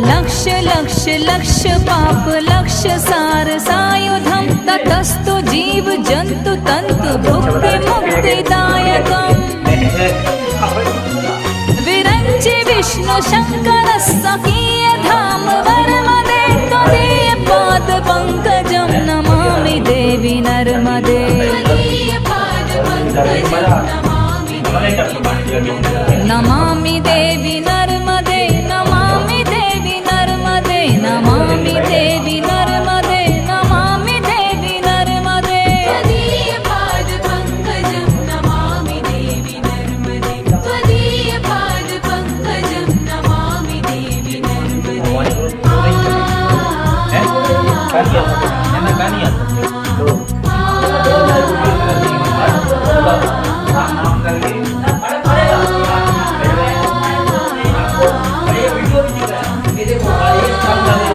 लक्ष लक्ष लक्ष पाप लक्ष सार सायुधम ततस्तु जीव जंतु तंतु भुक्ति मुक्तिदायकम् विरंचि विष्णु शंकर सखीय धाम वर्मदे त्वदीय पाद पंकजं नमामि देवी नर्मदे।